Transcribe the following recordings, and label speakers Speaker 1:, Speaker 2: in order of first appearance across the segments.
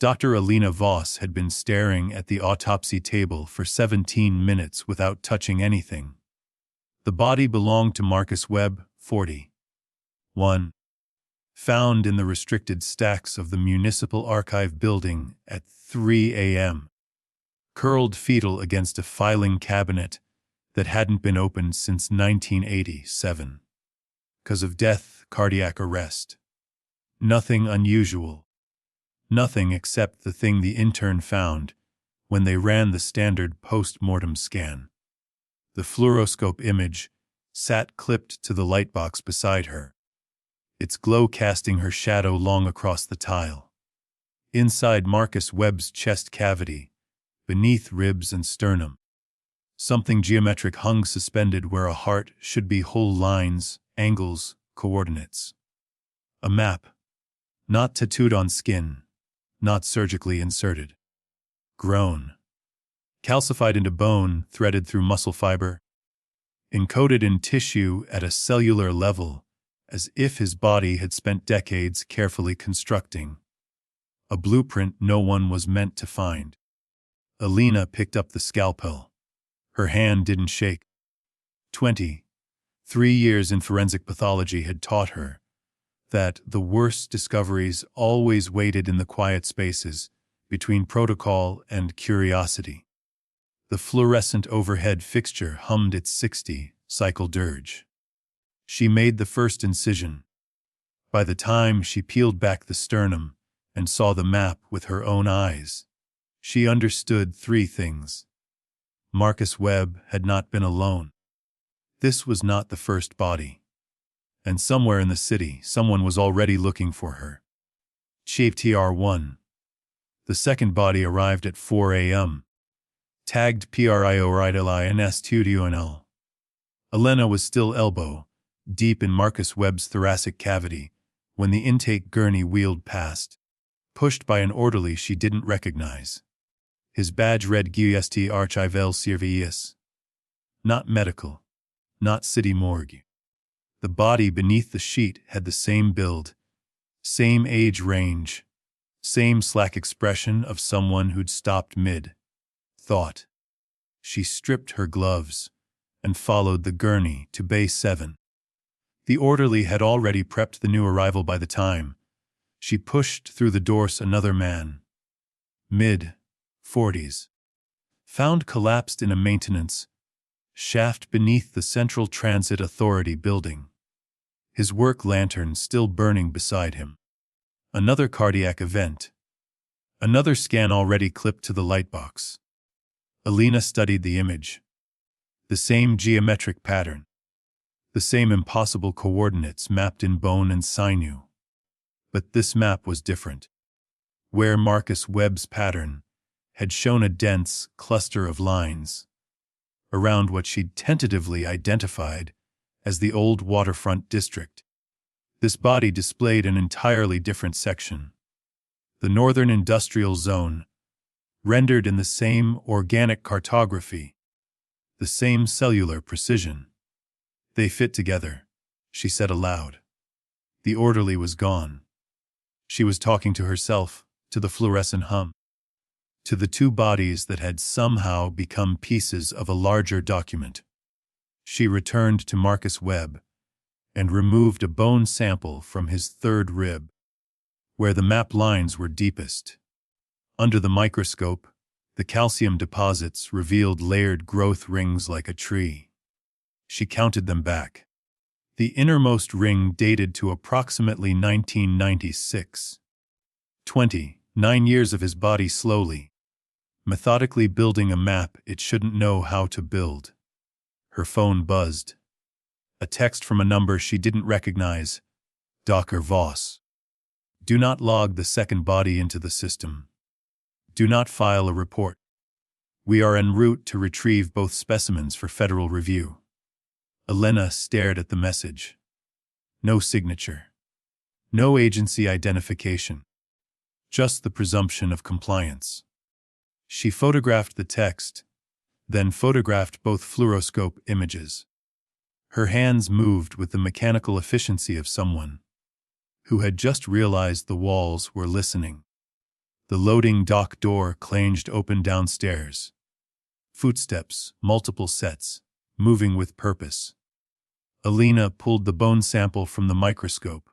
Speaker 1: Dr. Elena Voss had been staring at the autopsy table for 17 minutes without touching anything. The body belonged to Marcus Webb, 40. 1. Found in the restricted stacks of the Municipal Archive building at 3 a.m. Curled fetal against a filing cabinet that hadn't been opened since 1987. Cause of death, cardiac arrest. Nothing unusual. Nothing except the thing the intern found when they ran the standard post-mortem scan. The fluoroscope image sat clipped to the lightbox beside her, its glow casting her shadow long across the tile. Inside Marcus Webb's chest cavity, beneath ribs and sternum, something geometric hung suspended where a heart should be: whole lines, angles, coordinates. A map, not tattooed on skin, not surgically inserted. Grown. Calcified into bone, threaded through muscle fiber. Encoded in tissue at a cellular level, as if his body had spent decades carefully constructing. A blueprint no one was meant to find. Elena picked up the scalpel. Her hand didn't shake. 3 years in forensic pathology had taught her that the worst discoveries always waited in the quiet spaces between protocol and curiosity. The fluorescent overhead fixture hummed its 60-cycle dirge. She made the first incision. By the time she peeled back the sternum and saw the map with her own eyes, she understood 3 things. Marcus Webb had not been alone. This was not the first body. And somewhere in the city, someone was already looking for her. Chapter 1. The second body arrived at 4 a.m. Tagged PRIORIDLINS2DUNL. Elena was still elbow deep in Marcus Webb's thoracic cavity when the intake gurney wheeled past, pushed by an orderly she didn't recognize. His badge read GUST Archival Service. Not medical. Not city morgue. The body beneath the sheet had the same build, same age range, same slack expression of someone who'd stopped mid-thought. She stripped her gloves and followed the gurney to Bay 7. The orderly had already prepped the new arrival by the time she pushed through the doors. Another man, mid-40s, found collapsed in a maintenance shaft beneath the Central Transit Authority building, his work lantern still burning beside him. Another cardiac event. Another scan already clipped to the lightbox. Elena studied the image. The same geometric pattern. The same impossible coordinates mapped in bone and sinew. But this map was different. Where Marcus Webb's pattern had shown a dense cluster of lines around what she'd tentatively identified as the old waterfront district, this body displayed an entirely different section. The northern industrial zone, rendered in the same organic cartography, the same cellular precision. They fit together, she said aloud. The orderly was gone. She was talking to herself, to the fluorescent hum, to the 2 bodies that had somehow become pieces of a larger document. She returned to Marcus Webb and removed a bone sample from his 3rd rib, where the map lines were deepest. Under the microscope, the calcium deposits revealed layered growth rings like a tree. She counted them back. The innermost ring dated to approximately 1996. 9 years of his body slowly, methodically building a map it shouldn't know how to build. Her phone buzzed. A text from a number she didn't recognize. Dr. Voss. Do not log the second body into the system. Do not file a report. We are en route to retrieve both specimens for federal review. Elena stared at the message. No signature. No agency identification. Just the presumption of compliance. She photographed the text, then photographed both fluoroscope images. Her hands moved with the mechanical efficiency of someone who had just realized the walls were listening. The loading dock door clanged open downstairs. Footsteps, multiple sets, moving with purpose. Elena pulled the bone sample from the microscope,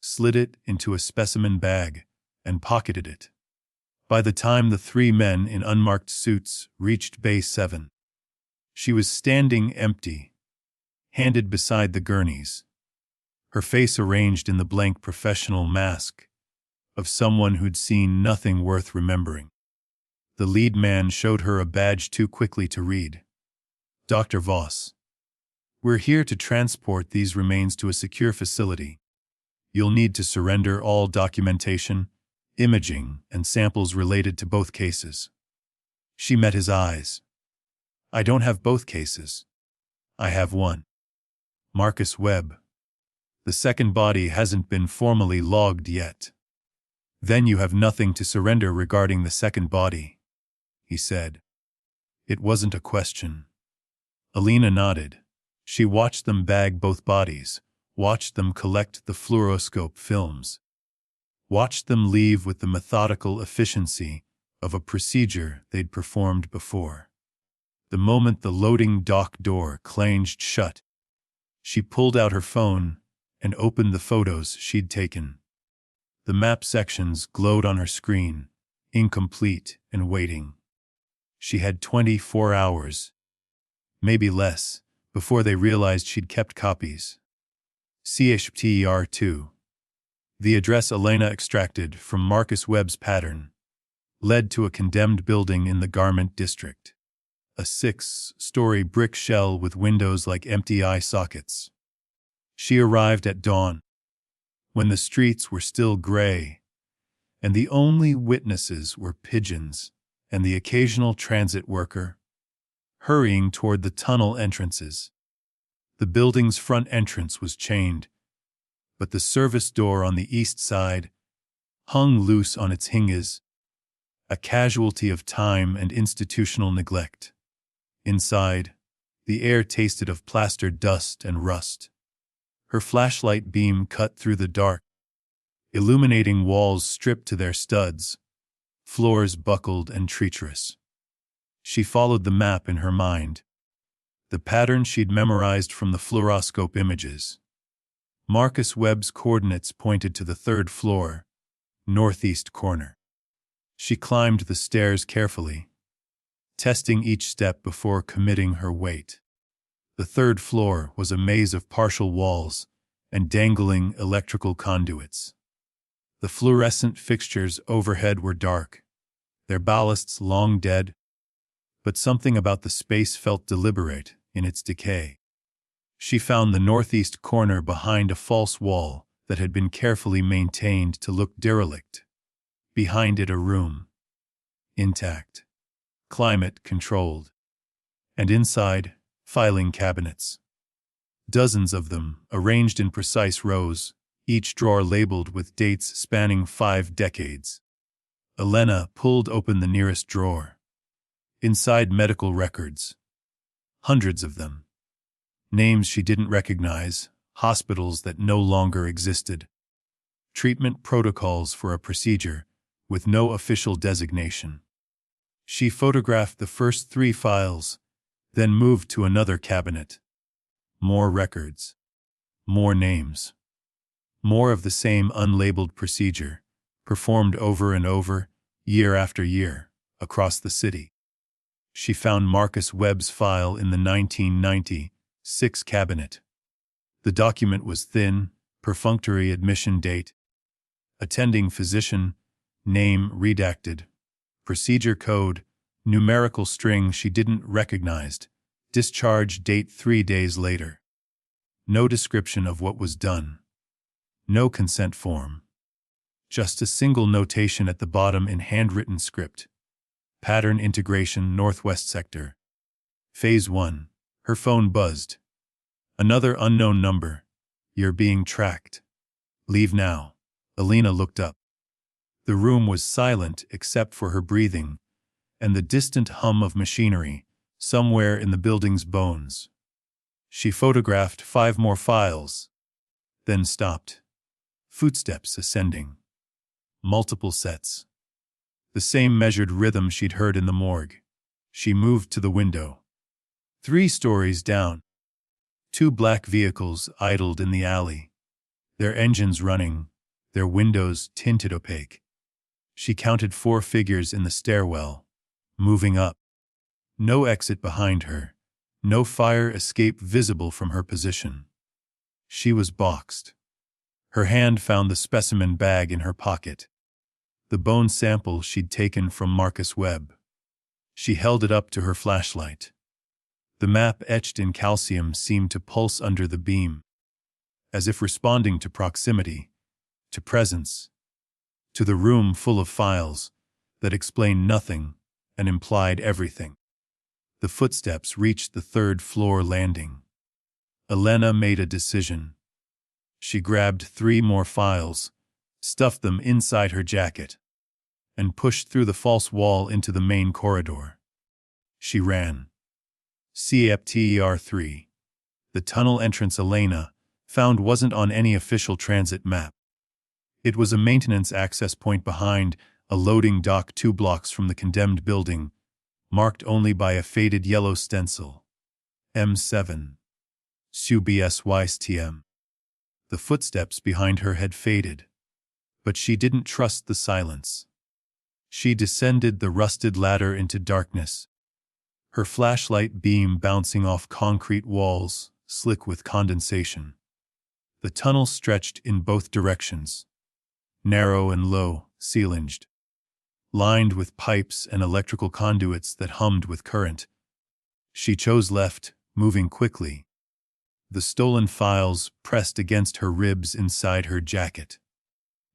Speaker 1: slid it into a specimen bag, and pocketed it. By the time the three men in unmarked suits reached Bay 7, she was standing empty, handed beside the gurneys, her face arranged in the blank professional mask of someone who'd seen nothing worth remembering. The lead man showed her a badge too quickly to read. Dr. Voss. We're here to transport these remains to a secure facility. You'll need to surrender all documentation, imaging, and samples related to both cases. She met his eyes. I don't have both cases. I have one. Marcus Webb. The second body hasn't been formally logged yet. Then you have nothing to surrender regarding the second body, he said. It wasn't a question. Elena nodded. She watched them bag both bodies, watched them collect the fluoroscope films, watched them leave with the methodical efficiency of a procedure they'd performed before. The moment the loading dock door clanged shut, she pulled out her phone and opened the photos she'd taken. The map sections glowed on her screen, incomplete and waiting. She had 24 hours, maybe less, before they realized she'd kept copies. CHTR2. The address Elena extracted from Marcus Webb's pattern led to a condemned building in the garment district. A 6-story brick shell with windows like empty eye sockets. She arrived at dawn, when the streets were still gray, and the only witnesses were pigeons and the occasional transit worker, hurrying toward the tunnel entrances. The building's front entrance was chained, but the service door on the east side hung loose on its hinges, a casualty of time and institutional neglect. Inside, the air tasted of plastered dust and rust. Her flashlight beam cut through the dark, illuminating walls stripped to their studs, floors buckled and treacherous. She followed the map in her mind, the pattern she'd memorized from the fluoroscope images. Marcus Webb's coordinates pointed to the 3rd floor, northeast corner. She climbed the stairs carefully, testing each step before committing her weight. The 3rd floor was a maze of partial walls and dangling electrical conduits. The fluorescent fixtures overhead were dark, their ballasts long dead, but something about the space felt deliberate in its decay. She found the northeast corner behind a false wall that had been carefully maintained to look derelict. Behind it a room, intact, climate-controlled, and inside, filing cabinets. Dozens of them, arranged in precise rows, each drawer labeled with dates spanning 5 decades. Elena pulled open the nearest drawer. Inside, medical records. Hundreds of them. Names she didn't recognize, hospitals that no longer existed. Treatment protocols for a procedure with no official designation. She photographed the first 3 files, then moved to another cabinet. More records. More names. More of the same unlabeled procedure, performed over and over, year after year, across the city. She found Marcus Webb's file in the 1996 cabinet. The document was thin, perfunctory admission date. Attending physician, name redacted. Procedure code, numerical string she didn't recognize. Discharge date 3 days later. No description of what was done. No consent form. Just a single notation at the bottom in handwritten script. Pattern integration, Northwest Sector. Phase 1. Her phone buzzed. Another unknown number. You're being tracked. Leave now. Elena looked up. The room was silent except for her breathing and the distant hum of machinery somewhere in the building's bones. She photographed 5 more files, then stopped. Footsteps ascending. Multiple sets. The same measured rhythm she'd heard in the morgue. She moved to the window. 3 stories down. 2 black vehicles idled in the alley, their engines running, their windows tinted opaque. She counted 4 figures in the stairwell, moving up. No exit behind her, no fire escape visible from her position. She was boxed. Her hand found the specimen bag in her pocket. The bone sample she'd taken from Marcus Webb. She held it up to her flashlight. The map etched in calcium seemed to pulse under the beam, as if responding to proximity, to presence, to the room full of files that explained nothing and implied everything. The footsteps reached the 3rd floor landing. Elena made a decision. She grabbed 3 more files, stuffed them inside her jacket, and pushed through the false wall into the main corridor. She ran. CFTER3. The tunnel entrance Elena found wasn't on any official transit map. It was a maintenance access point behind a loading dock 2 blocks from the condemned building, marked only by a faded yellow stencil. M7. SUBSYSTM. The footsteps behind her had faded, but she didn't trust the silence. She descended the rusted ladder into darkness, her flashlight beam bouncing off concrete walls, slick with condensation. The tunnel stretched in both directions, narrow and low, ceilinged, lined with pipes and electrical conduits that hummed with current. She chose left, moving quickly, the stolen files pressed against her ribs inside her jacket.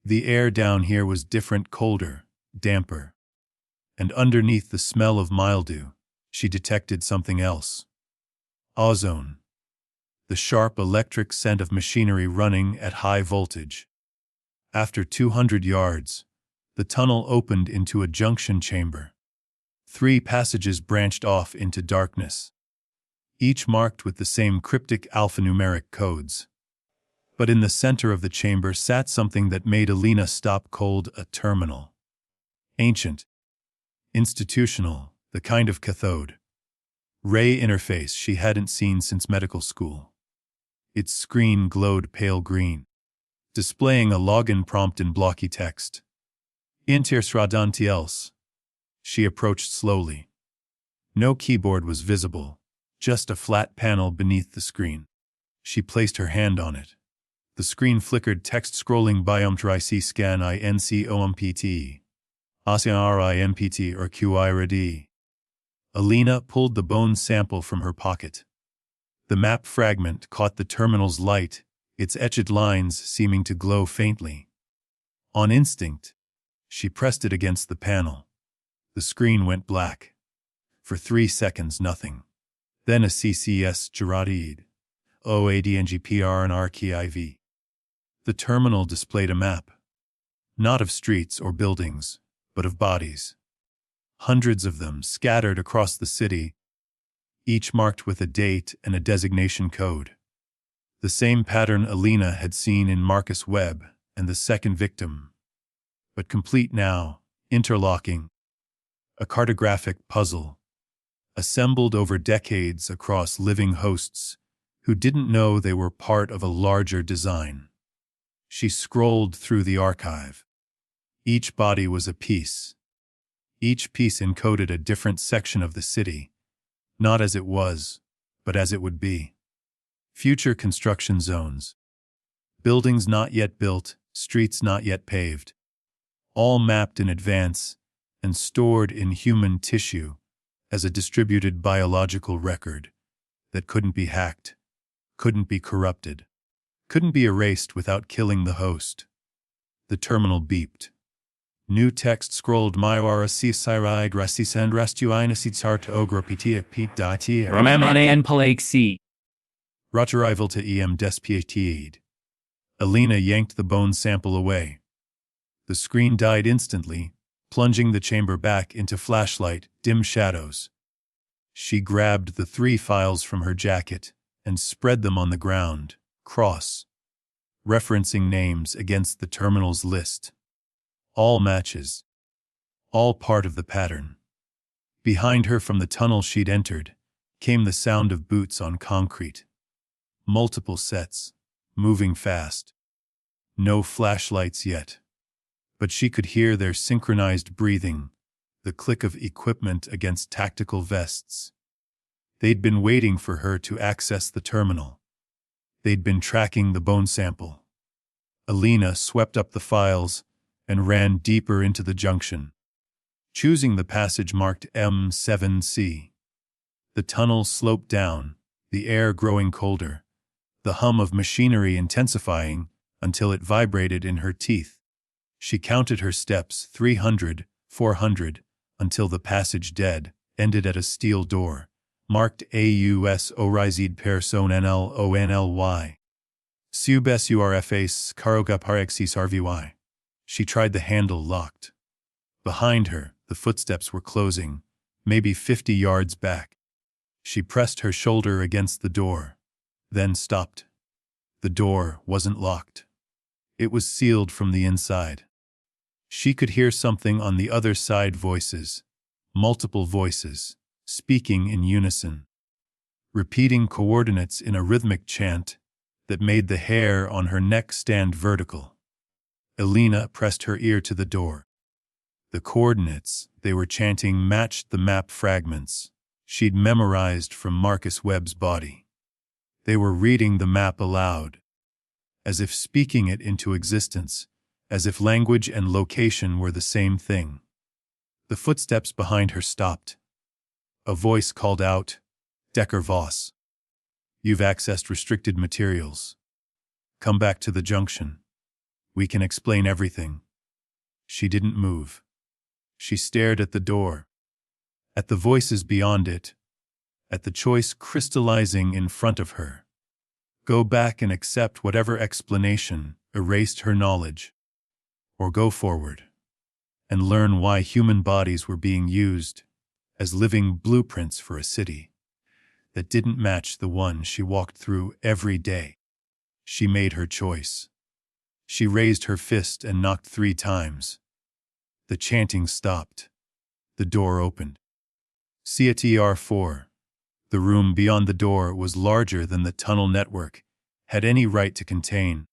Speaker 1: The air down here was different, colder, damper. And underneath the smell of mildew, she detected something else. Ozone. The sharp electric scent of machinery running at high voltage. After 200 yards, the tunnel opened into a junction chamber. 3 passages branched off into darkness, each marked with the same cryptic alphanumeric codes. But in the center of the chamber sat something that made Elena stop cold: a terminal. Ancient. Institutional, the kind of cathode ray interface she hadn't seen since medical school. Its screen glowed pale green, displaying a login prompt in blocky text. Intersradantiels. She approached slowly. No keyboard was visible, just a flat panel beneath the screen. She placed her hand on it. The screen flickered, text scrolling: biometry scan INCOMPT. ASIARIMPT or QIRD. Elena pulled the bone sample from her pocket. The map fragment caught the terminal's light, its etched lines seeming to glow faintly. On instinct, she pressed it against the panel. The screen went black. For 3 seconds, nothing. Then a CCS Gerardid. OADNGPR and RKIV. The terminal displayed a map. Not of streets or buildings, but of bodies. Hundreds of them scattered across the city, each marked with a date and a designation code. The same pattern Elena had seen in Marcus Webb and the second victim, but complete now, interlocking. A cartographic puzzle, assembled over decades across living hosts who didn't know they were part of a larger design. She scrolled through the archive. Each body was a piece. Each piece encoded a different section of the city, not as it was, but as it would be. Future construction zones. Buildings not yet built, streets not yet paved. All mapped in advance and stored in human tissue as a distributed biological record that couldn't be hacked, couldn't be corrupted, couldn't be erased without killing the host. The terminal beeped. New text scrolled: Maiwara Sisiride Rasisand Rastuinasitsart Ogropitia Pete Datia
Speaker 2: Ramamane and Palakesi.
Speaker 1: Rotarival to EM Despiatied. Elena yanked the bone sample away. The screen died instantly, plunging the chamber back into flashlight, dim shadows. She grabbed the 3 files from her jacket and spread them on the ground, cross, referencing names against the terminal's list. All matches. all part of the pattern. Behind her from the tunnel she'd entered came the sound of boots on concrete. Multiple sets, moving fast. No flashlights yet. But she could hear their synchronized breathing, the click of equipment against tactical vests. They'd been waiting for her to access the terminal. They'd been tracking the bone sample. Elena swept up the files and ran deeper into the junction, choosing the passage marked M7C. The tunnel sloped down, the air growing colder, the hum of machinery intensifying until it vibrated in her teeth. She counted her steps, 300, 400, until the passage ended at a steel door, marked AUS Orizid Person NLONLY. Subes URFAs Karogaparexis RVY. She tried the handle locked. Behind her, the footsteps were closing, maybe 50 yards back. She pressed her shoulder against the door, then stopped. The door wasn't locked. It was sealed from the inside. She could hear something on the other side, voices, multiple voices, speaking in unison, repeating coordinates in a rhythmic chant that made the hair on her neck stand vertical. Elena pressed her ear to the door. The coordinates they were chanting matched the map fragments she'd memorized from Marcus Webb's body. They were reading the map aloud, as if speaking it into existence, as if language and location were the same thing. The footsteps behind her stopped. A voice called out, "Elena Voss. You've accessed restricted materials. Come back to the junction. We can explain everything." She didn't move. She stared at the door, at the voices beyond it, at the choice crystallizing in front of her. Go back and accept whatever explanation erased her knowledge, or go forward and learn why human bodies were being used as living blueprints for a city that didn't match the one she walked through every day. She made her choice. She raised her fist and knocked 3 times. The chanting stopped. The door opened. CATR4. The room beyond the door was larger than the tunnel network had any right to contain.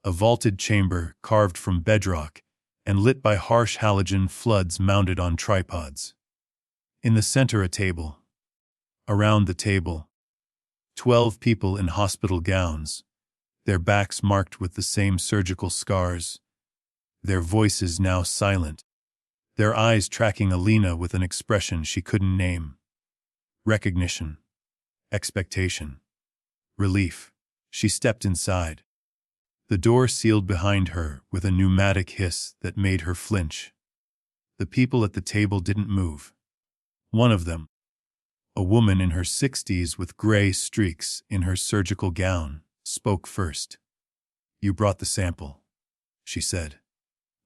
Speaker 1: A vaulted chamber carved from bedrock and lit by harsh halogen floods mounted on tripods. In the center, a table. Around the table, 12 people in hospital gowns, their backs marked with the same surgical scars, their voices now silent, their eyes tracking Elena with an expression she couldn't name. Recognition, expectation, relief. She stepped inside. The door sealed behind her with a pneumatic hiss that made her flinch. The people at the table didn't move. One of them, a woman in her 60s with gray streaks in her surgical gown, spoke first. "You brought the sample," she said.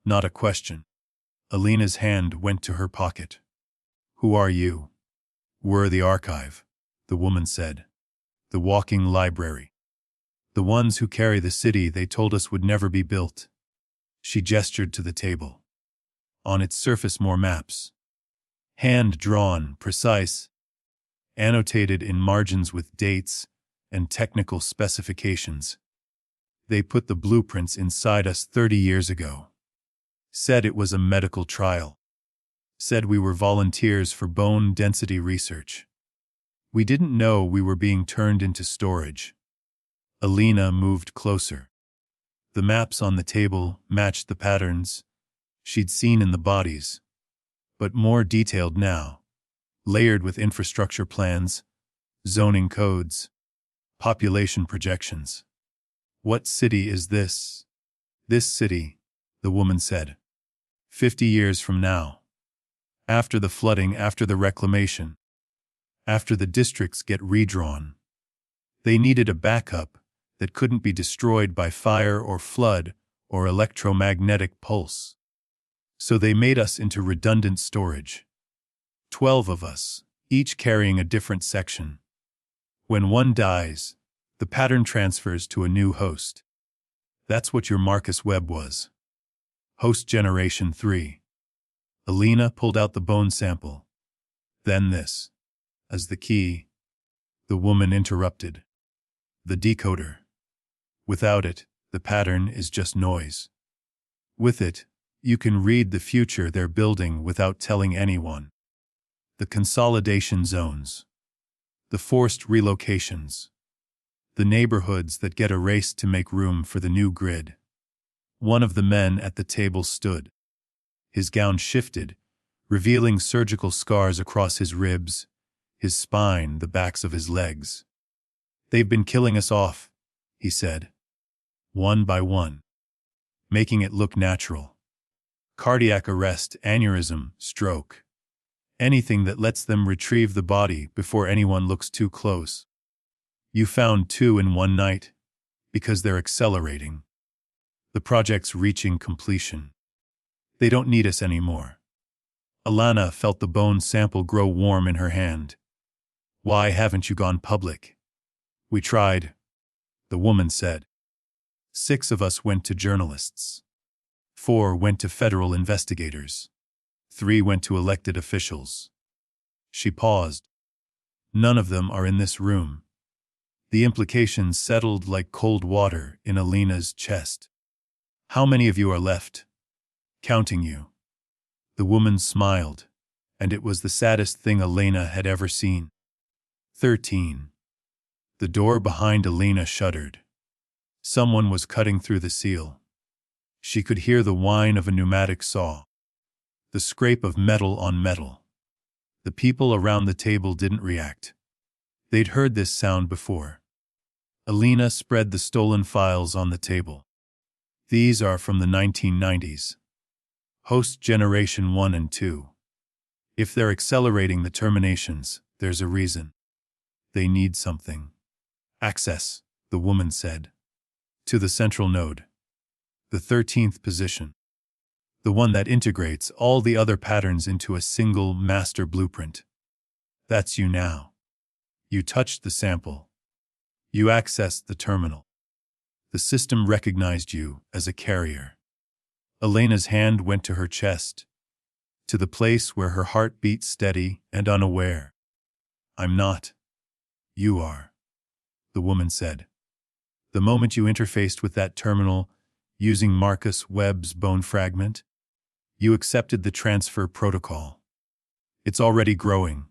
Speaker 1: Not a question. Elena's hand went to her pocket. "Who are you?" "We're the archive," the woman said. "The walking library. The ones who carry the city they told us would never be built." She gestured to the table. On its surface, more maps. Hand-drawn, precise, annotated in margins with dates and technical specifications. They put the blueprints inside us 30 years ago. Said it was a medical trial. Said we were volunteers for bone density research. We didn't know we were being turned into storage. Elena moved closer. The maps on the table matched the patterns she'd seen in the bodies, but more detailed now, layered with infrastructure plans, zoning codes, population projections. "What city is this?" "This city," the woman said. 50 years from now. After the flooding, after the reclamation, after the districts get redrawn. They needed a backup that couldn't be destroyed by fire or flood or electromagnetic pulse. So they made us into redundant storage. 12 of us, each carrying a different section. When one dies, the pattern transfers to a new host. That's what your Marcus Webb was. Host Generation 3. Elena pulled out the bone sample. Then this. As the key, the woman interrupted. The decoder. Without it, the pattern is just noise. With it, you can read the future they're building without telling anyone. The consolidation zones. The forced relocations. The neighborhoods that get erased to make room for the new grid. One of the men at the table stood. His gown shifted, revealing surgical scars across his ribs, his spine, the backs of his legs. "They've been killing us off," he said. One by one. Making it look natural. Cardiac arrest, aneurysm, stroke. Anything that lets them retrieve the body before anyone looks too close. You found 2 in one night, because they're accelerating. The project's reaching completion. They don't need us anymore. Elena felt the bone sample grow warm in her hand. "Why haven't you gone public?" "We tried," the woman said. 6 of us went to journalists. 4 went to federal investigators. 3 went to elected officials. She paused. None of them are in this room. The implications settled like cold water in Elena's chest. "How many of you are left?" "Counting you." The woman smiled, and it was the saddest thing Elena had ever seen. 13. The door behind Elena shuddered. Someone was cutting through the seal. She could hear the whine of a pneumatic saw. The scrape of metal on metal. The people around the table didn't react. They'd heard this sound before. Elena spread the stolen files on the table. "These are from the 1990s. Host Generation 1 and 2. If they're accelerating the terminations, there's a reason. They need something." "Access," the woman said. "To the central node. The 13th position. The one that integrates all the other patterns into a single master blueprint. That's you now. You touched the sample. You accessed the terminal. The system recognized you as a carrier." Elena's hand went to her chest, to the place where her heart beat steady and unaware. "I'm not. You are," the woman said. "The moment you interfaced with that terminal, using Marcus Webb's bone fragment, you accepted the transfer protocol. It's already growing.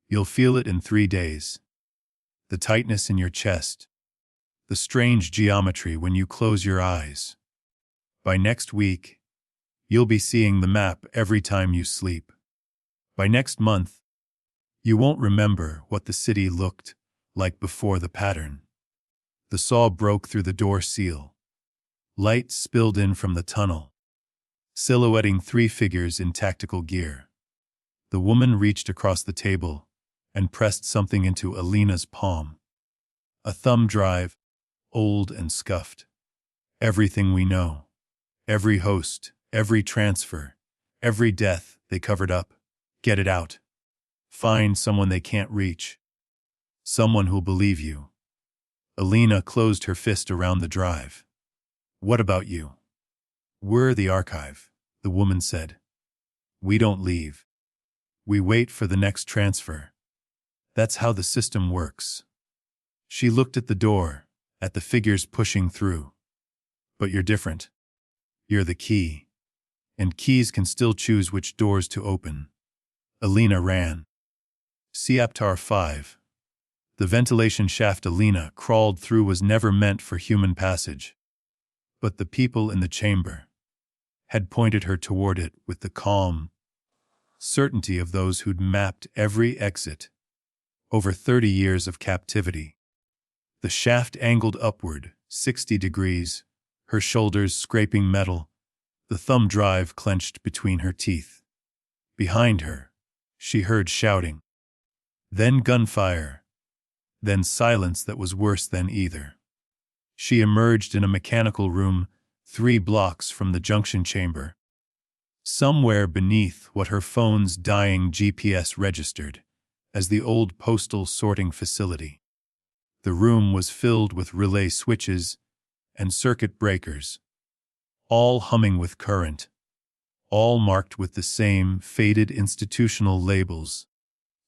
Speaker 1: You'll feel it in 3 days. The tightness in your chest. The strange geometry when you close your eyes. By next week, you'll be seeing the map every time you sleep. By next month, you won't remember what the city looked like before the pattern." The saw broke through the door seal. Light spilled in from the tunnel, silhouetting 3 figures in tactical gear. The woman reached across the table and pressed something into Elena's palm. A thumb drive, old and scuffed. "Everything we know. Every host, every transfer, every death they covered up. Get it out. Find someone they can't reach. Someone who'll believe you." Elena closed her fist around the drive. "What about you?" "We're the archive," the woman said. "We don't leave. We wait for the next transfer. That's how the system works." She looked at the door, at the figures pushing through. "But you're different. You're the key. And keys can still choose which doors to open." Elena ran. Seaptar 5. The ventilation shaft Elena crawled through was never meant for human passage. But the people in the chamber had pointed her toward it with the calm certainty of those who'd mapped every exit over 30 years of captivity. The shaft angled upward, 60 degrees, her shoulders scraping metal, the thumb drive clenched between her teeth. Behind her, she heard shouting. Then gunfire. Then silence that was worse than either. She emerged in a mechanical room 3 blocks from the junction chamber. Somewhere beneath what her phone's dying GPS registered as the old postal sorting facility. The room was filled with relay switches and circuit breakers, all humming with current, all marked with the same faded institutional labels.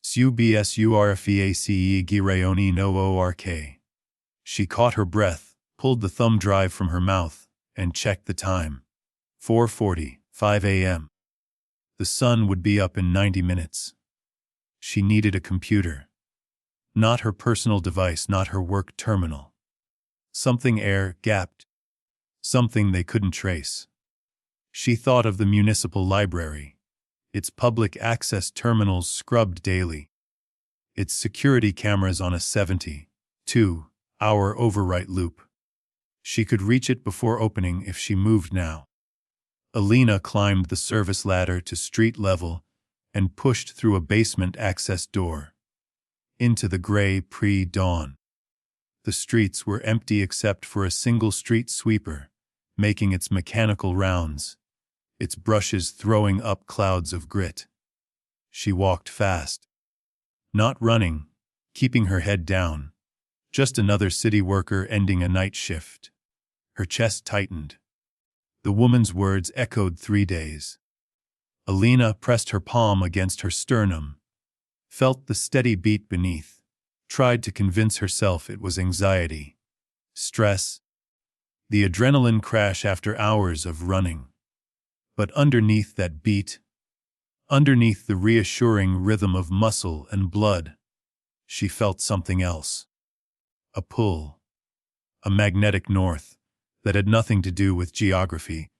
Speaker 1: Subsurface Girayoni no ork. She caught her breath, pulled the thumb drive from her mouth, and checked the time. 4:45 a.m. The sun would be up in 90 minutes. She needed a computer. Not her personal device, not her work terminal. Something air-gapped. Something they couldn't trace. She thought of the municipal library, its public access terminals scrubbed daily, its security cameras on a 72-hour overwrite loop. She could reach it before opening if she moved now. Elena climbed the service ladder to street level and pushed through a basement access door. Into the gray pre-dawn. The streets were empty except for a single street sweeper, making its mechanical rounds, its brushes throwing up clouds of grit. She walked fast. Not running, keeping her head down. Just another city worker ending a night shift. Her chest tightened. The woman's words echoed 3 days. Elena pressed her palm against her sternum, felt the steady beat beneath, tried to convince herself it was anxiety, stress, the adrenaline crash after hours of running. But underneath that beat, underneath the reassuring rhythm of muscle and blood, she felt something else. A pull. A magnetic north that had nothing to do with geography,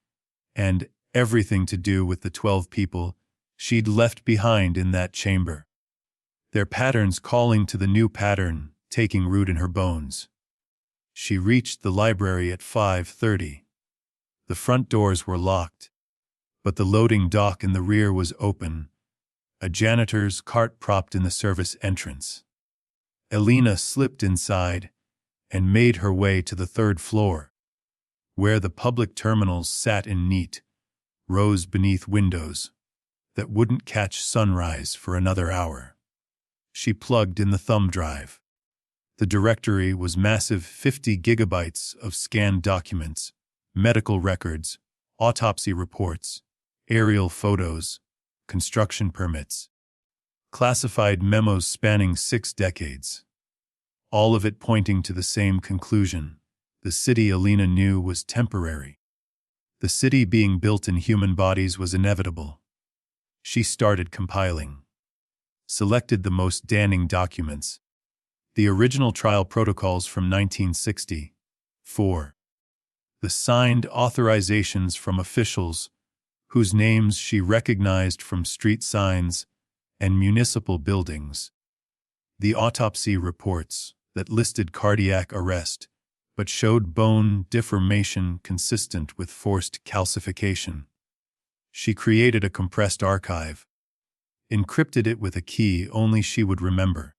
Speaker 1: and everything to do with the 12 people she'd left behind in that chamber. Their patterns calling to the new pattern, taking root in her bones. She reached the library at 5:30. The front doors were locked, but the loading dock in the rear was open, a janitor's cart propped in the service entrance. Elena slipped inside and made her way to the 3rd floor, where the public terminals sat in neat rows beneath windows that wouldn't catch sunrise for another hour. She plugged in the thumb drive. The directory was massive, 50 gigabytes of scanned documents, medical records, autopsy reports, aerial photos, construction permits, classified memos spanning 6 decades. All of it pointing to the same conclusion. The city Elena knew was temporary. The city being built in human bodies was inevitable. She started compiling. Selected the most damning documents. The original trial protocols from 1964. The signed authorizations from officials whose names she recognized from street signs and municipal buildings. The autopsy reports that listed cardiac arrest but showed bone deformation consistent with forced calcification. She created a compressed archive, encrypted it with a key only she would remember,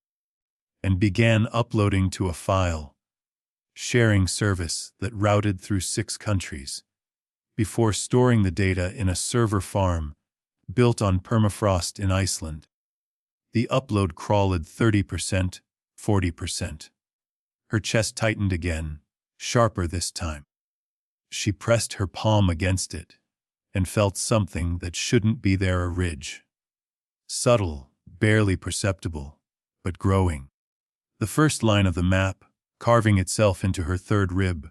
Speaker 1: and began uploading to a file sharing service that routed through 6 countries, before storing the data in a server farm built on permafrost in Iceland. The upload crawled 30%, 40%. Her chest tightened again, sharper this time. She pressed her palm against it and felt something that shouldn't be there, a ridge. Subtle, barely perceptible, but growing. The first line of the map, carving itself into her 3rd rib.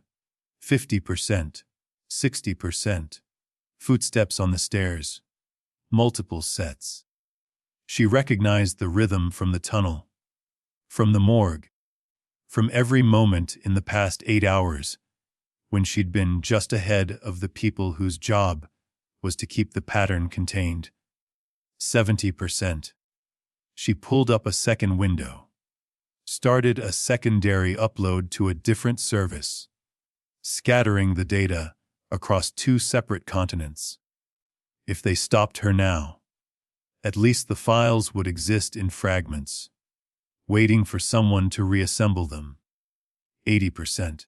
Speaker 1: 50%, 60%. Footsteps on the stairs. Multiple sets. She recognized the rhythm from the tunnel, from the morgue, from every moment in the past 8 hours, when she'd been just ahead of the people whose job was to keep the pattern contained. 70%. She pulled up a second window, started a secondary upload to a different service, scattering the data across 2 separate continents. If they stopped her now, at least the files would exist in fragments, waiting for someone to reassemble them. 80%.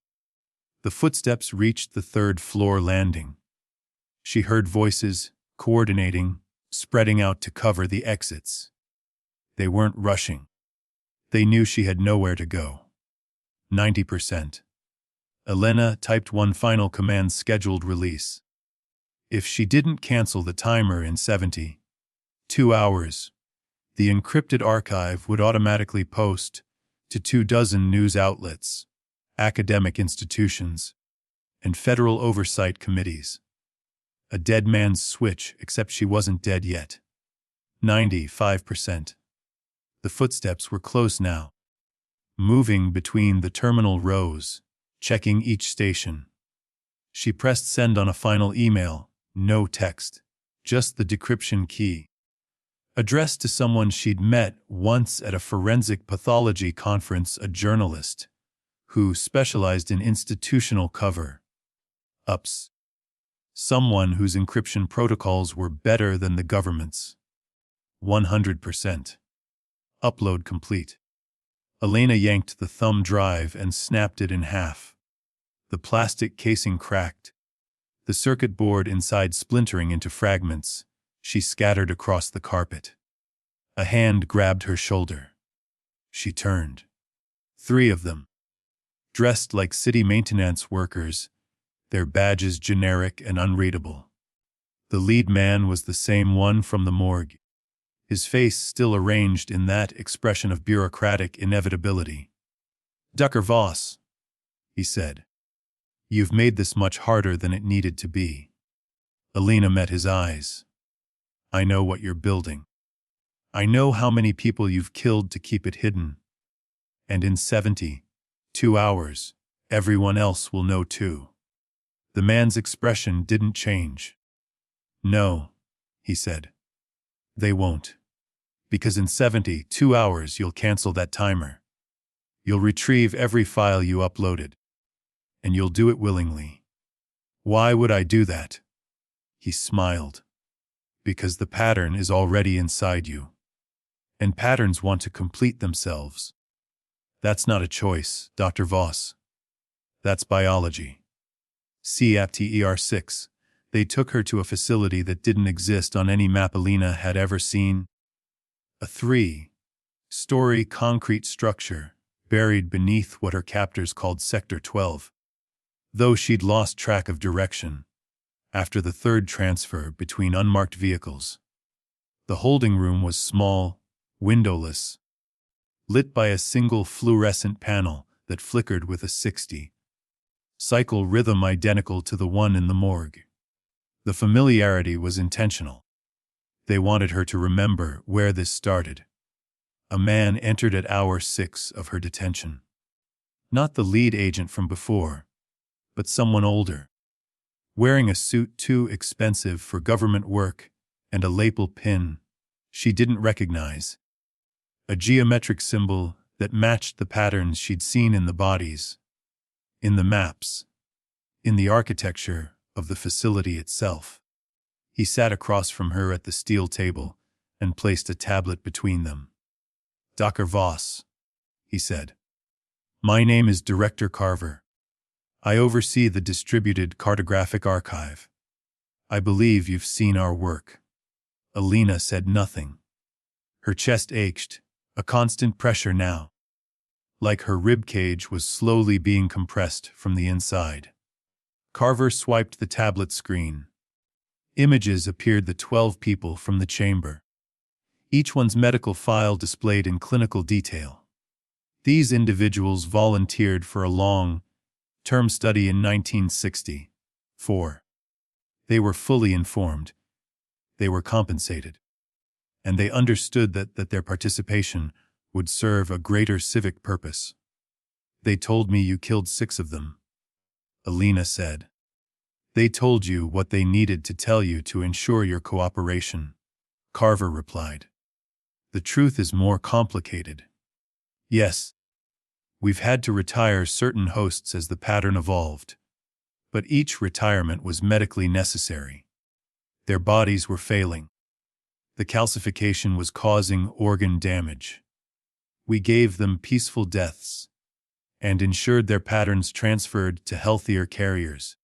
Speaker 1: The footsteps reached the 3rd floor landing. She heard voices, coordinating, spreading out to cover the exits. They weren't rushing. They knew she had nowhere to go. 90%. Elena typed one final command: scheduled release. If she didn't cancel the timer in 72 hours, the encrypted archive would automatically post to 24 news outlets, academic institutions, and federal oversight committees. A dead man's switch, except she wasn't dead yet. 95%. The footsteps were close now, moving between the terminal rows, checking each station. She pressed send on a final email, no text, just the decryption key. Addressed to someone she'd met once at a forensic pathology conference, a journalist who specialized in institutional cover-ups. Someone whose encryption protocols were better than the government's. 100%. Upload complete. Elena yanked the thumb drive and snapped it in half. The plastic casing cracked, the circuit board inside splintering into fragments. She scattered across the carpet. A hand grabbed her shoulder. She turned. 3 of them, dressed like city maintenance workers, their badges generic and unreadable. The lead man was the same one from the morgue, his face still arranged in that expression of bureaucratic inevitability. "Dr. Voss," he said, "you've made this much harder than it needed to be." Elena met his eyes. "I know what you're building. I know how many people you've killed to keep it hidden. And in 72 hours, everyone else will know too." The man's expression didn't change. "No," he said. "They won't. Because in 72 hours you'll cancel that timer. You'll retrieve every file you uploaded. And you'll do it willingly." "Why would I do that?" He smiled. "Because the pattern is already inside you. And patterns want to complete themselves. That's not a choice, Dr. Voss. That's biology." Chapter 6. They took her to a facility that didn't exist on any map Elena had ever seen. A 3-story concrete structure, buried beneath what her captors called Sector 12. Though she'd lost track of direction after the 3rd transfer between unmarked vehicles. The holding room was small, windowless, lit by a single fluorescent panel that flickered with a 60-cycle rhythm identical to the one in the morgue. The familiarity was intentional. They wanted her to remember where this started. A man entered at hour 6 of her detention. Not the lead agent from before, but someone older, wearing a suit too expensive for government work and a lapel pin she didn't recognize. A geometric symbol that matched the patterns she'd seen in the bodies, in the maps, in the architecture of the facility itself. He sat across from her at the steel table and placed a tablet between them. "Dr. Voss," he said. "My name is Director Carver. I oversee the Distributed Cartographic Archive. I believe you've seen our work." Elena said nothing. Her chest ached, a constant pressure now, like her ribcage was slowly being compressed from the inside. Carver swiped the tablet screen. Images appeared, the 12 people from the chamber, each one's medical file displayed in clinical detail. These individuals volunteered for a long-term study in 1964. They were fully informed. They were compensated. And they understood that their participation would serve a greater civic purpose. "They told me you killed 6 of them," Elena said. "They told you what they needed to tell you to ensure your cooperation," Carver replied. "The truth is more complicated. Yes, we've had to retire certain hosts as the pattern evolved, but each retirement was medically necessary. Their bodies were failing. The calcification was causing organ damage. We gave them peaceful deaths and ensured their patterns transferred to healthier carriers.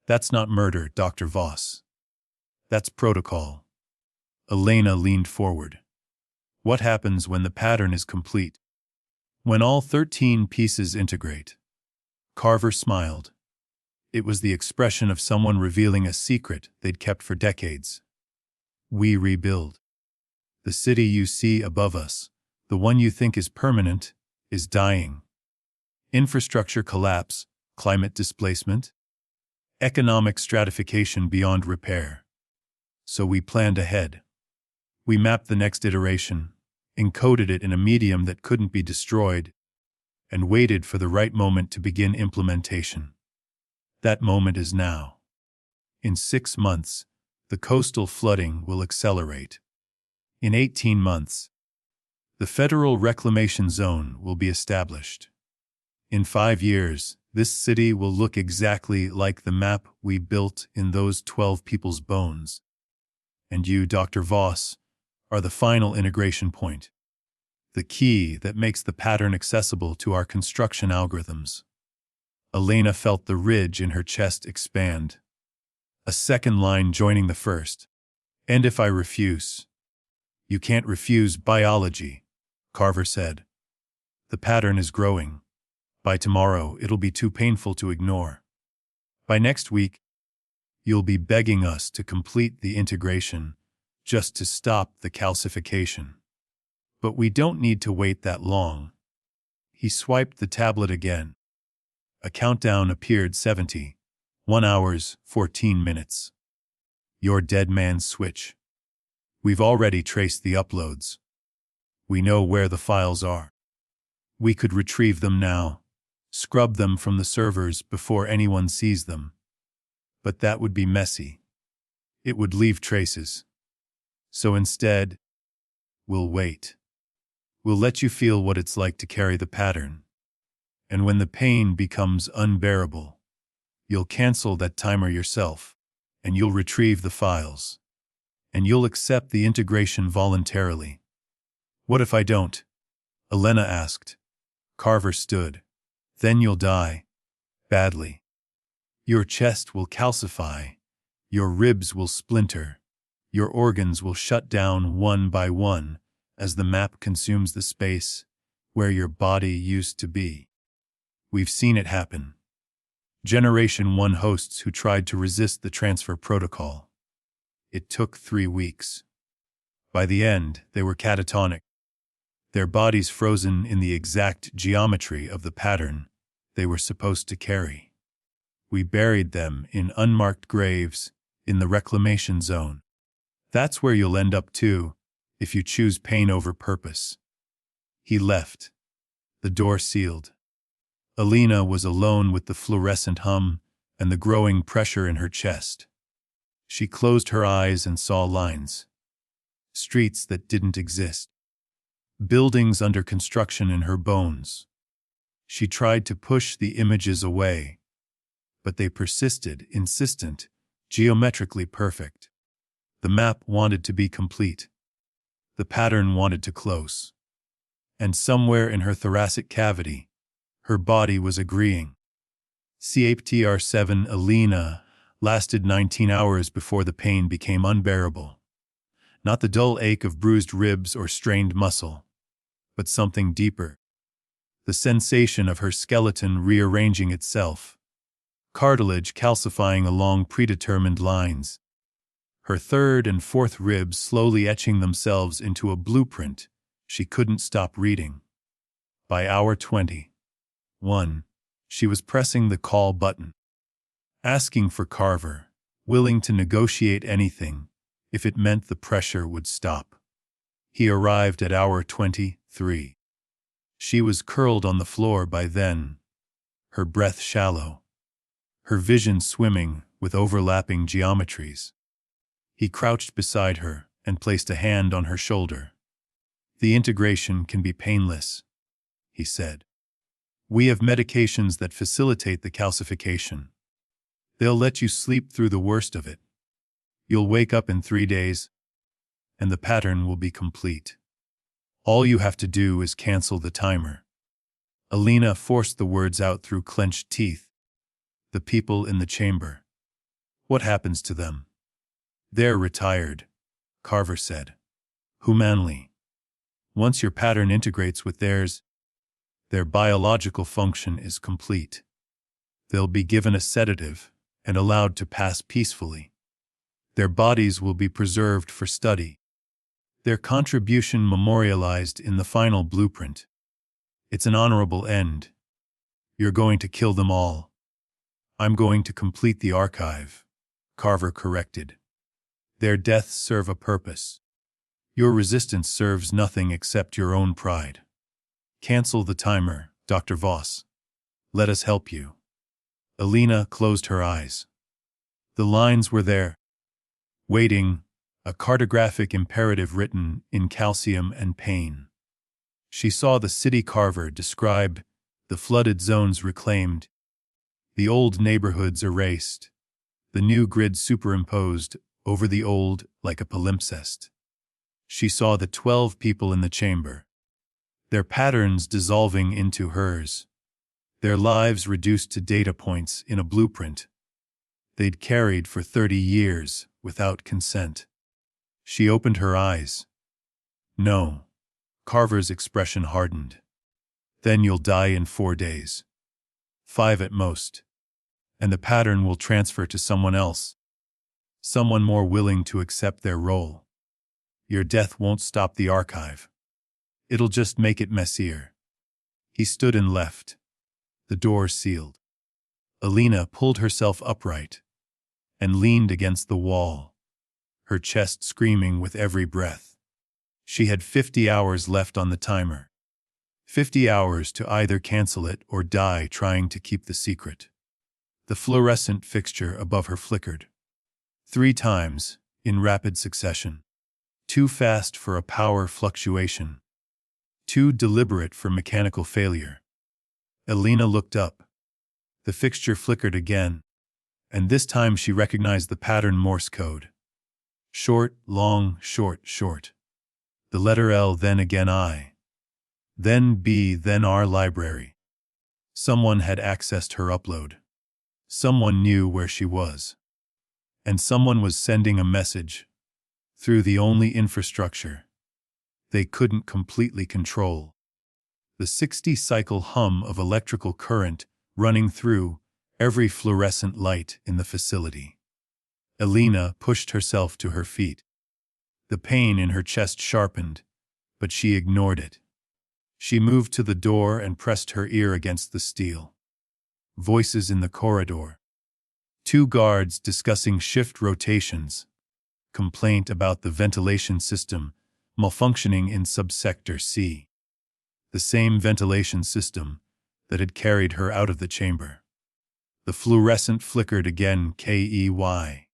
Speaker 1: That's not murder, Dr. Voss. That's protocol." Elena leaned forward. "What happens when the pattern is complete? When all 13 pieces integrate?" Carver smiled. It was the expression of someone revealing a secret they'd kept for decades. We rebuild. The city you see above us, the one you think is permanent, is dying. Infrastructure collapse, climate displacement, economic stratification beyond repair. So we planned ahead. We mapped the next iteration, encoded it in a medium that couldn't be destroyed, and waited for the right moment to begin implementation. That moment is now. In 6 months, the coastal flooding will accelerate. In 18 months, the federal reclamation zone will be established. In 5 years, this city will look exactly like the map we built in those 12 people's bones. And you, Dr. Voss, are the final integration point. The key that makes the pattern accessible to our construction algorithms. Elena felt the ridge in her chest expand. A second line joining the first. And if I refuse? You can't refuse biology, Carver said. The pattern is growing. By tomorrow, it'll be too painful to ignore. By next week, you'll be begging us to complete the integration, just to stop the calcification. But we don't need to wait that long. He swiped the tablet again. A countdown appeared 70. 1 hour, 14 minutes. Your dead man's switch. We've already traced the uploads. We know where the files are. We could retrieve them now, scrub them from the servers before anyone sees them. But that would be messy. It would leave traces. So instead, we'll wait. We'll let you feel what it's like to carry the pattern. And when the pain becomes unbearable, you'll cancel that timer yourself, and you'll retrieve the files. And you'll accept the integration voluntarily. What if I don't? Elena asked. Carver stood. Then you'll die. Badly. Your chest will calcify. Your ribs will splinter. Your organs will shut down one by one as the map consumes the space where your body used to be. We've seen it happen. Generation 1 hosts who tried to resist the transfer protocol. It took 3 weeks. By the end, they were catatonic. Their bodies frozen in the exact geometry of the pattern they were supposed to carry. We buried them in unmarked graves in the reclamation zone. That's where you'll end up too, if you choose pain over purpose. He left. The door sealed. Elena was alone with the fluorescent hum and the growing pressure in her chest. She closed her eyes and saw lines. Streets that didn't exist. Buildings under construction in her bones. She tried to push the images away, but they persisted, insistent, geometrically perfect. The map wanted to be complete. The pattern wanted to close. And somewhere in her thoracic cavity, her body was agreeing. CAPTR7 Elena lasted 19 hours before the pain became unbearable. Not the dull ache of bruised ribs or strained muscle, but something deeper. The sensation of her skeleton rearranging itself. Cartilage calcifying along predetermined lines. Her third and fourth ribs slowly etching themselves into a blueprint she couldn't stop reading. By hour 21, she was pressing the call button. Asking for Carver, willing to negotiate anything if it meant the pressure would stop. He arrived at hour 23. She was curled on the floor by then, her breath shallow, her vision swimming with overlapping geometries. He crouched beside her and placed a hand on her shoulder. The integration can be painless, he said. We have medications that facilitate the calcification. They'll let you sleep through the worst of it. You'll wake up in 3 days, and the pattern will be complete. All you have to do is cancel the timer. Elena forced the words out through clenched teeth. The people in the chamber. What happens to them? They're retired, Carver said. Humanly. Once your pattern integrates with theirs, their biological function is complete. They'll be given a sedative and allowed to pass peacefully. Their bodies will be preserved for study. Their contribution memorialized in the final blueprint. It's an honorable end. You're going to kill them all. I'm going to complete the archive, Carver corrected. Their deaths serve a purpose. Your resistance serves nothing except your own pride. Cancel the timer, Dr. Voss. Let us help you. Elena closed her eyes. The lines were there. Waiting, a cartographic imperative written in calcium and pain. She saw the city Carver describe, the flooded zones reclaimed, the old neighborhoods erased, the new grid superimposed over the old like a palimpsest. She saw the 12 people in the chamber, their patterns dissolving into hers, their lives reduced to data points in a blueprint they'd carried for 30 years without consent. She opened her eyes. No. Carver's expression hardened. Then you'll die in 4 days. 5 at most. And the pattern will transfer to someone else. Someone more willing to accept their role. Your death won't stop the archive. It'll just make it messier. He stood and left. The door sealed. Elena pulled herself upright and leaned against the wall, her chest screaming with every breath. She had 50 hours left on the timer. 50 hours to either cancel it or die trying to keep the secret. The fluorescent fixture above her flickered. 3 times, in rapid succession. Too fast for a power fluctuation. Too deliberate for mechanical failure. Elena looked up. The fixture flickered again, and this time she recognized the pattern Morse code. Short, long, short, short. The letter L, then again I. Then B, then R library. Someone had accessed her upload. Someone knew where she was. And someone was sending a message through the only infrastructure they couldn't completely control. The 60-cycle hum of electrical current running through every fluorescent light in the facility. Elena pushed herself to her feet. The pain in her chest sharpened, but she ignored it. She moved to the door and pressed her ear against the steel. Voices in the corridor. 2 guards discussing shift rotations. Complaint about the ventilation system malfunctioning in subsector C. The same ventilation system that had carried her out of the chamber. The fluorescent flickered again, KEY.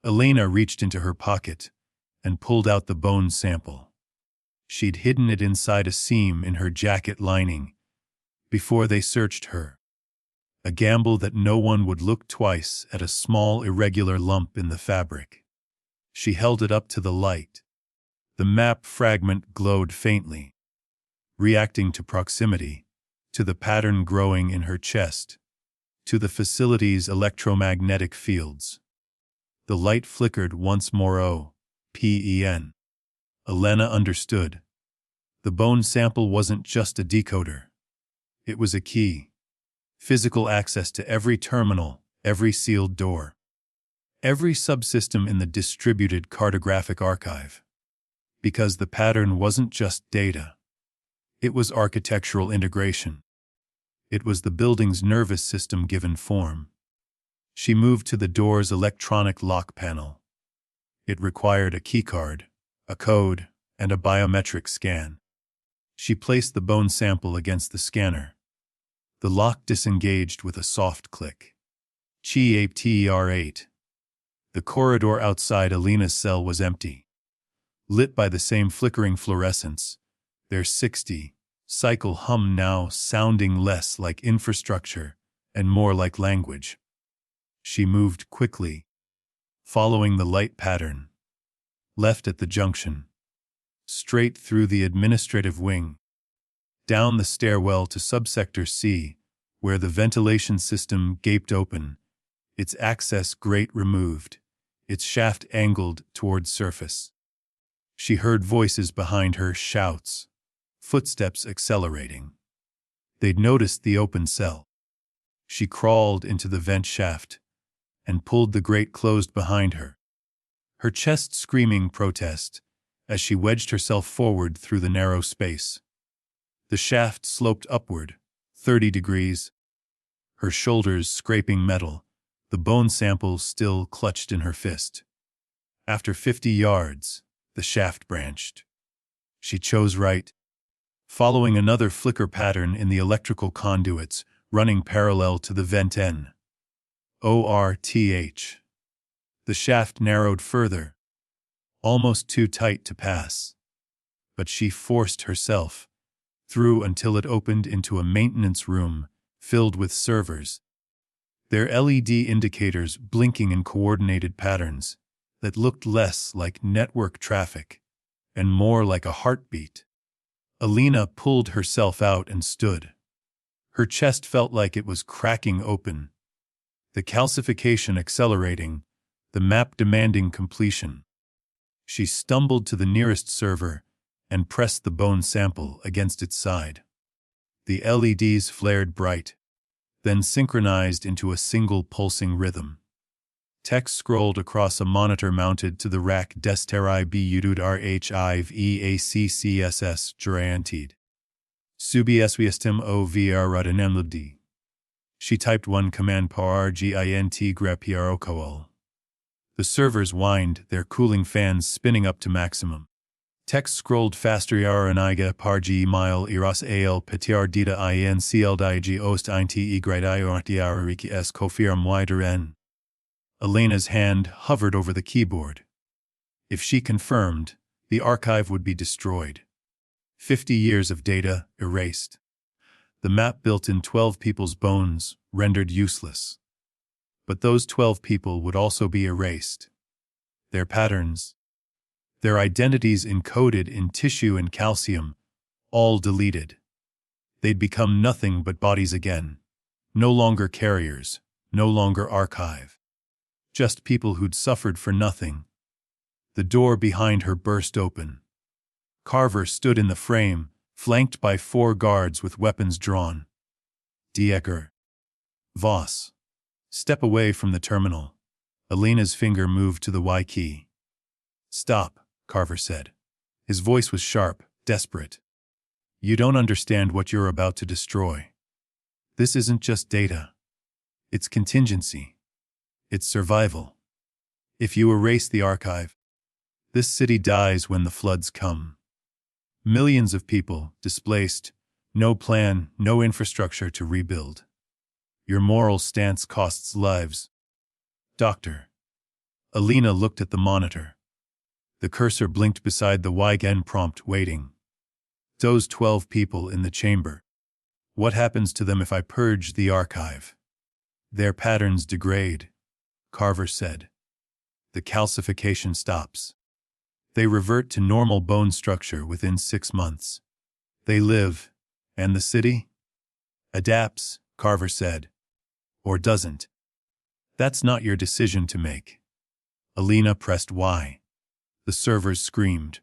Speaker 1: Elena reached into her pocket and pulled out the bone sample. She'd hidden it inside a seam in her jacket lining before they searched her. A gamble that no one would look twice at a small irregular lump in the fabric. She held it up to the light. The map fragment glowed faintly, reacting to proximity, to the pattern growing in her chest, to the facility's electromagnetic fields. The light flickered once more. O-P-E-N. Elena understood. The bone sample wasn't just a decoder. It was a key. Physical access to every terminal, every sealed door. Every subsystem in the Distributed Cartographic Archive. Because the pattern wasn't just data. It was architectural integration. It was the building's nervous system given form. She moved to the door's electronic lock panel. It required a keycard, a code, and a biometric scan. She placed the bone sample against the scanner. The lock disengaged with a soft click. CHAPTER8. The corridor outside Elena's cell was empty. Lit by the same flickering fluorescence, their 60-cycle hum now sounding less like infrastructure and more like language. She moved quickly, following the light pattern. Left at the junction. Straight through the administrative wing. Down the stairwell to subsector C, where the ventilation system gaped open, its access grate removed, its shaft angled toward surface. She heard voices behind her, shouts, footsteps accelerating. They'd noticed the open cell. She crawled into the vent shaft and pulled the grate closed behind her, her chest screaming protest as she wedged herself forward through the narrow space. The shaft sloped upward, 30 degrees, her shoulders scraping metal, the bone sample still clutched in her fist. After 50 yards, the shaft branched. She chose right, following another flicker pattern in the electrical conduits running parallel to the vent N. ORTH. The shaft narrowed further, almost too tight to pass. But she forced herself through until it opened into a maintenance room filled with servers, their LED indicators blinking in coordinated patterns that looked less like network traffic and more like a heartbeat. Elena pulled herself out and stood. Her chest felt like it was cracking open, the calcification accelerating, the map demanding completion. She stumbled to the nearest server and pressed the bone sample against its side. The LEDs flared bright, then synchronized into a single pulsing rhythm. Text scrolled across a monitor mounted to the rack Desteri Budud Rhiv EACCSS Durantid. Subiesviestim OVR Rudanemlubdi. She typed one command par RGINT Grepierokol. The servers whined, their cooling fans spinning up to maximum. Text scrolled faster Yaraniga Parg mile Iras Al Petiar Dita INCL Digi Ost Ein Te Igradiariki S Kofirm Wideren. Elena's hand hovered over the keyboard. If she confirmed, the archive would be destroyed. 50 years of data erased. The map built in 12 people's bones rendered useless. But those 12 people would also be erased. Their patterns, their identities encoded in tissue and calcium, all deleted. They'd become nothing but bodies again. No longer carriers, no longer archive. Just people who'd suffered for nothing. The door behind her burst open. Carver stood in the frame, flanked by 4 guards with weapons drawn. Elena Voss. Step away from the terminal. Elena's finger moved to the Y key. Stop, Carver said. His voice was sharp, desperate. You don't understand what you're about to destroy. This isn't just data. It's contingency. It's survival. If you erase the archive, this city dies when the floods come. Millions of people displaced, no plan, no infrastructure to rebuild. Your moral stance costs lives. Doctor. Elena looked at the monitor. The cursor blinked beside the YGN prompt waiting. Those 12 people in the chamber. What happens to them if I purge the archive? Their patterns degrade, Carver said. The calcification stops. They revert to normal bone structure within 6 months. They live, and the city? Adapts, Carver said. Or doesn't. That's not your decision to make. Elena pressed Y. The servers screamed.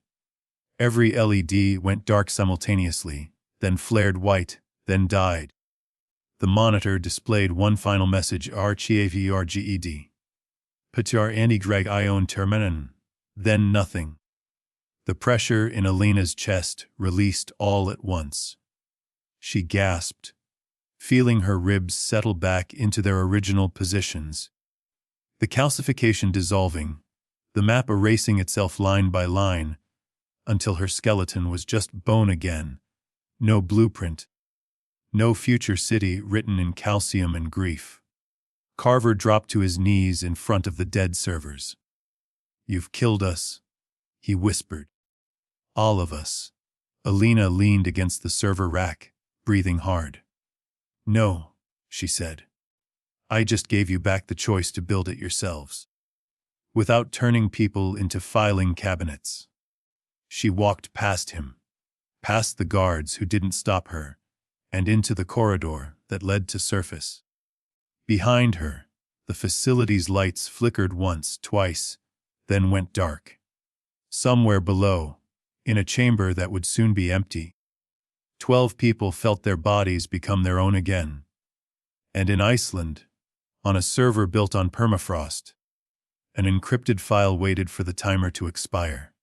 Speaker 1: Every LED went dark simultaneously, then flared white, then died. The monitor displayed one final message RCAVRGED. Petar Anigreg Ion Terminen. Then nothing. The pressure in Elena's chest released all at once. She gasped, feeling her ribs settle back into their original positions. The calcification dissolving, the map erasing itself line by line, until her skeleton was just bone again. No blueprint. No future city written in calcium and grief. Carver dropped to his knees in front of the dead servers. You've killed us, he whispered. All of us. Elena leaned against the server rack, breathing hard. No, she said. I just gave you back the choice to build it yourselves. Without turning people into filing cabinets. She walked past him, past the guards who didn't stop her, and into the corridor that led to surface. Behind her, the facility's lights flickered once, twice, then went dark. Somewhere below, in a chamber that would soon be empty, 12 people felt their bodies become their own again. And in Iceland, on a server built on permafrost, an encrypted file waited for the timer to expire.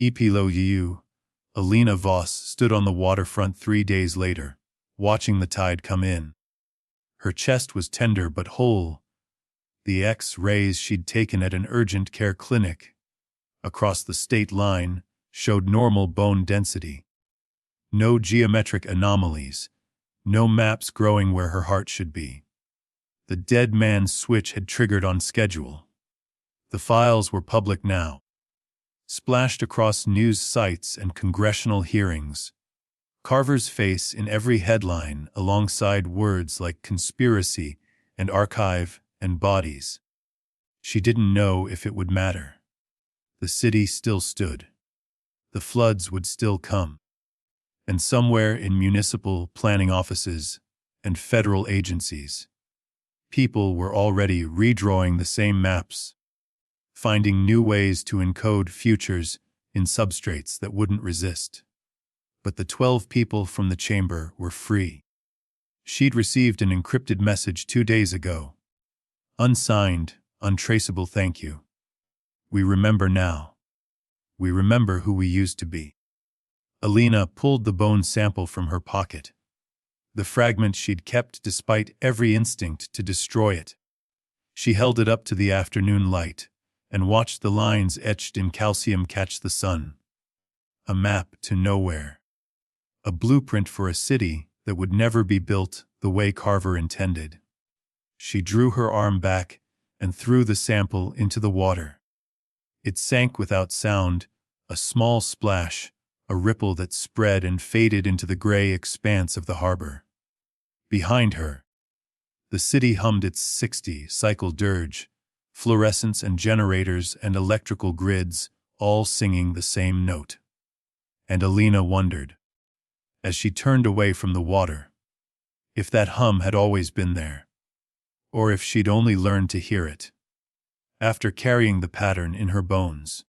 Speaker 1: Epilogue, Elena Voss stood on the waterfront 3 days later, watching the tide come in. Her chest was tender but whole. The X-rays she'd taken at an urgent care clinic across the state line showed normal bone density. No geometric anomalies, no maps growing where her heart should be. The dead man's switch had triggered on schedule. The files were public now, splashed across news sites and congressional hearings. Carver's face in every headline alongside words like conspiracy and archive and bodies. She didn't know if it would matter. The city still stood. The floods would still come. And somewhere in municipal planning offices and federal agencies, people were already redrawing the same maps, finding new ways to encode futures in substrates that wouldn't resist. But the 12 people from the chamber were free. She'd received an encrypted message 2 days ago. Unsigned, untraceable thank you. We remember now. We remember who we used to be. Elena pulled the bone sample from her pocket, the fragment she'd kept despite every instinct to destroy it. She held it up to the afternoon light and watched the lines etched in calcium catch the sun. A map to nowhere. A blueprint for a city that would never be built the way Carver intended. She drew her arm back and threw the sample into the water. It sank without sound, a small splash, a ripple that spread and faded into the gray expanse of the harbor. Behind her, the city hummed its 60-cycle dirge, fluorescents and generators and electrical grids all singing the same note. And Elena wondered, as she turned away from the water, if that hum had always been there, or if she'd only learned to hear it after carrying the pattern in her bones.